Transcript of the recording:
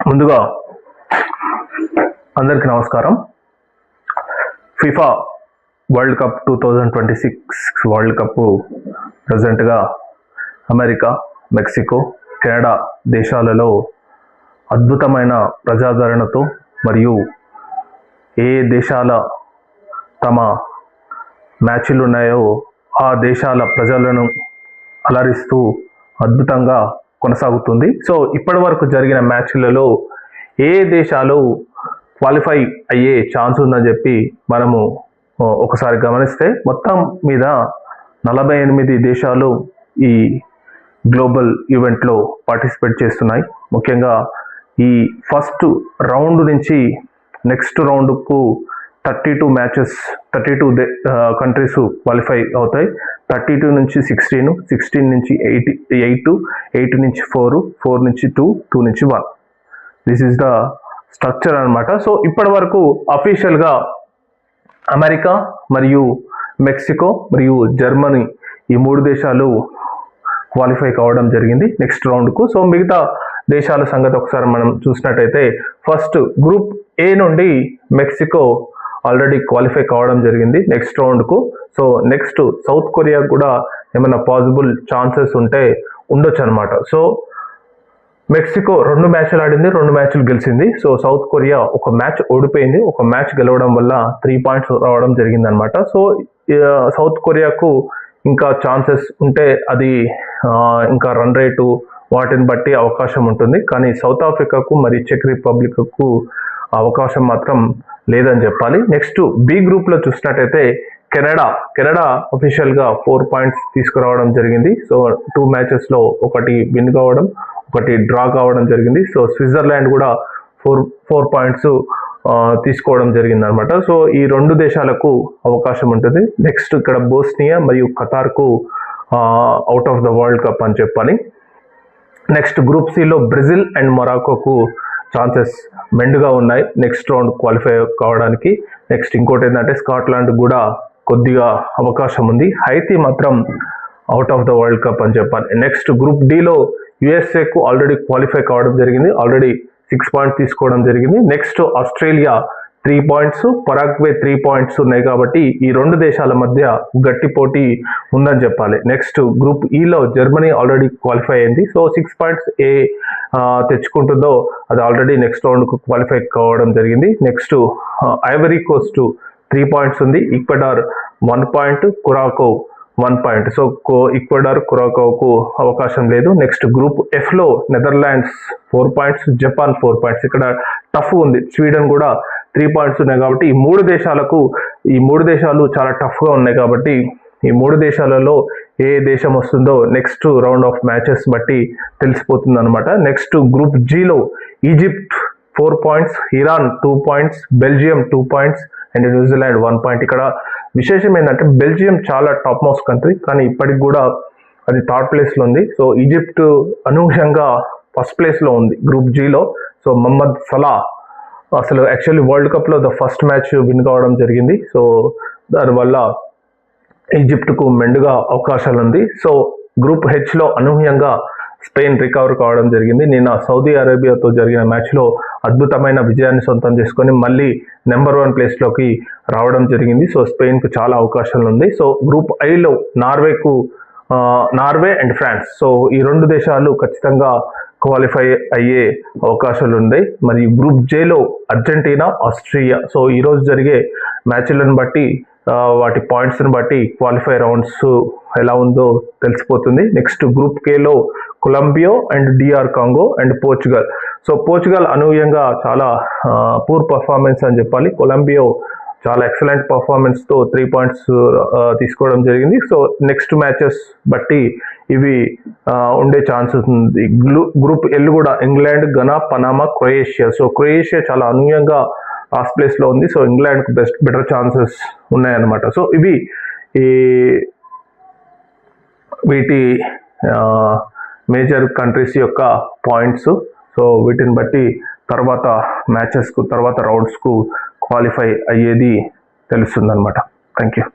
ముందుగా అందరికీ నమస్కారం. FIFA world cup 2026 world cup ప్రజెంట్గా అమెరికా, మెక్సికో, కెనడా దేశాలలో అద్భుతమైన ప్రజాదరణతో మరియు ఏ దేశాల తమ మ్యాచ్లు ఉన్నాయో ఆ దేశాల ప్రజలను అలరిస్తూ అద్భుతంగా కొనసాగుతుంది. సో ఇప్పటి వరకు జరిగిన మ్యాచ్లలో ఏ దేశాలు క్వాలిఫై అయ్యే ఛాన్స్ ఉందని చెప్పి మనము ఒకసారి గమనిస్తే మొత్తం మీద 48 దేశాలు ఈ గ్లోబల్ ఈవెంట్లో పార్టిసిపేట్ చేస్తున్నాయి. ముఖ్యంగా ఈ ఫస్ట్ రౌండ్ నుంచి నెక్స్ట్ రౌండ్కు 32 మ్యాచెస్ 32 కంట్రీస్ క్వాలిఫై అవుతాయి. 32 నుంచి 16, 16 నుంచి 8, 8 నుంచి 4, 4 నుంచి 2, 2 నుంచి 1. దిస్ ఈస్ ద స్ట్రక్చర్ అనమాట. సో ఇప్పటి వరకు అఫీషియల్గా అమెరికా మరియు మెక్సికో మరియు జర్మనీ ఈ 3 దేశాలు క్వాలిఫై కావడం జరిగింది నెక్స్ట్ రౌండ్కు. సో మిగతా దేశాల సంగతి ఒకసారి మనం చూసినట్టయితే ఫస్ట్ గ్రూప్ ఏ నుండి మెక్సికో ఆల్రెడీ క్వాలిఫై కావడం జరిగింది నెక్స్ట్ రౌండ్కు. సో నెక్స్ట్ సౌత్ కొరియా కూడా ఏమైనా పాసిబుల్ ఛాన్సెస్ ఉంటే ఉండొచ్చు అనమాట. సో మెక్సికో 2 మ్యాచ్లు ఆడింది, 2 మ్యాచ్లు గెలిచింది. సో సౌత్ కొరియా ఒక మ్యాచ్ ఓడిపోయింది, ఒక మ్యాచ్ గెలవడం వల్ల 3 పాయింట్స్ రావడం జరిగింది అనమాట. సో సౌత్ కొరియాకు ఇంకా ఛాన్సెస్ ఉంటే అది ఇంకా రన్ రేటు వాటిని బట్టి అవకాశం ఉంటుంది. కానీ సౌత్ ఆఫ్రికాకు మరియు చెక్ రిపబ్లిక్కు అవకాశం మాత్రం లేదని చెప్పాలి. నెక్స్ట్ బి గ్రూప్లో చూసినట్టయితే కెనడా అఫీషియల్గా 4 పాయింట్స్ తీసుకురావడం జరిగింది. సో 2 మ్యాచెస్లో ఒకటి విన్ కావడం, ఒకటి డ్రా కావడం జరిగింది. సో స్విట్జర్లాండ్ కూడా 4 పాయింట్స్ తీసుకోవడం జరిగింది అనమాట. సో ఈ 2 దేశాలకు అవకాశం ఉంటుంది. నెక్స్ట్ ఇక్కడ బోస్నియా మరియు ఖతార్కు out of the World Cup అని చెప్పాలి. నెక్స్ట్ గ్రూప్ సిలో బ్రెజిల్ అండ్ మొరాకోకు ఛాన్సెస్ మెండుగా ఉన్నాయి నెక్స్ట్ రౌండ్ క్వాలిఫై కావడానికి. నెక్స్ట్ ఇంకోటి ఏంటంటే స్కాట్లాండ్ కూడా కొద్దిగా అవకాశం ఉంది. హైతీ మాత్రం out of the World Cup అని చెప్పాలి. నెక్స్ట్ గ్రూప్ డిలో యుఎస్ఏకు ఆల్రెడీ క్వాలిఫై కావడం జరిగింది, ఆల్రెడీ 6 పాయింట్స్ తీసుకోవడం జరిగింది. Next Australia 3 points, Paraguay 3 points ఉన్నాయి. కాబట్టి ఈ 2 దేశాల మధ్య గట్టి పోటీ ఉందని చెప్పాలి. నెక్స్ట్ గ్రూప్ ఈలో జర్మనీ ఆల్రెడీ క్వాలిఫై అయింది. సో 6 పాయింట్స్ ఏ తెచ్చుకుంటుందో అది ఆల్రెడీ నెక్స్ట్ రౌండ్కు క్వాలిఫై కావడం జరిగింది. నెక్స్ట్ ఐవరీ కోస్ట్ 3 పాయింట్స్ ఉంది, Ecuador 1 point, Curacao 1 point. So Ecuador, కురాకోకు అవకాశం లేదు. నెక్స్ట్ గ్రూప్ ఎఫ్లో నెదర్లాండ్స్ 4 పాయింట్స్, జపాన్ 4 పాయింట్స్. ఇక్కడ టఫ్ ఉంది, స్వీడన్ కూడా 3 పాయింట్స్ ఉన్నాయి. కాబట్టి ఈ 3 దేశాలు చాలా టఫ్గా ఉన్నాయి. కాబట్టి ఈ 3 దేశాలలో ఏ దేశం వస్తుందో నెక్స్ట్ రౌండ్ ఆఫ్ మ్యాచెస్ బట్టి తెలిసిపోతుంది అనమాట. నెక్స్ట్ గ్రూప్ జీలో Egypt 4 points, Iran 2 points, Belgium 2 points and న్యూజిలాండ్ 1 పాయింట్. ఇక్కడ విశేషం ఏంటంటే బెల్జియం చాలా టాప్ మోస్ట్ కంట్రీ, కానీ ఇప్పటికి కూడా అది 3rd ప్లేస్లో ఉంది. సో ఈజిప్ట్ అనూహ్యంగా ఫస్ట్ ప్లేస్లో ఉంది గ్రూప్ జీలో. సో మహమ్మద్ సలా అసలు యాక్చువల్లీ వరల్డ్ కప్లో ద ఫస్ట్ మ్యాచ్ విన్ కావడం జరిగింది. సో దానివల్ల ఈజిప్ట్కు మెండుగా అవకాశాలు ఉంది. సో గ్రూప్ హెచ్లో అనూహ్యంగా స్పెయిన్ రికవర్ కావడం జరిగింది. నిన్న సౌదీ అరేబియాతో జరిగిన మ్యాచ్లో అద్భుతమైన విజయాన్ని సొంతం చేసుకొని మళ్ళీ నెంబర్ 1 ప్లేస్లోకి రావడం జరిగింది. సో స్పెయిన్కు చాలా అవకాశాలు ఉంది. సో గ్రూప్ ఐలో నార్వే అండ్ ఫ్రాన్స్. సో ఈ 2 దేశాలు ఖచ్చితంగా క్వాలిఫై అయ్యే అవకాశాలు ఉన్నాయి. మరియు గ్రూప్ జేలో అర్జెంటీనా, ఆస్ట్రియా. సో ఈరోజు జరిగే మ్యాచ్లను బట్టి వాటి పాయింట్స్ని బట్టి క్వాలిఫై రౌండ్స్ ఎలా ఉందో తెలిసిపోతుంది. నెక్స్ట్ గ్రూప్ కేలో Colombia and DR Congo and Portugal. So Portugal అనూహ్యంగా చాలా పూర్ పర్ఫార్మెన్స్ అని చెప్పాలి. కొలంబియా చాలా ఎక్సలెంట్ పర్ఫార్మెన్స్తో 3 పాయింట్స్ తీసుకోవడం జరిగింది. సో నెక్స్ట్ మ్యాచెస్ బట్టి ఇవి ఉండే ఛాన్సెస్ ఉంది. గ్రూప్ ఎల్ కూడా England, Ghana, Panama, Croatia. So Croatia చాలా అనూహ్యంగా లాస్ట్ ప్లేస్లో ఉంది. సో ఇంగ్లాండ్కు బెటర్ ఛాన్సెస్ ఉన్నాయన్నమాట. సో ఇవి వీటి మేజర్ కంట్రీస్ యొక్క పాయింట్స్. సో వీటిని బట్టి తర్వాత మ్యాచెస్కు తర్వాత రౌండ్స్కు క్వాలిఫై అయ్యేది తెలుస్తుందన్నమాట. Thank you.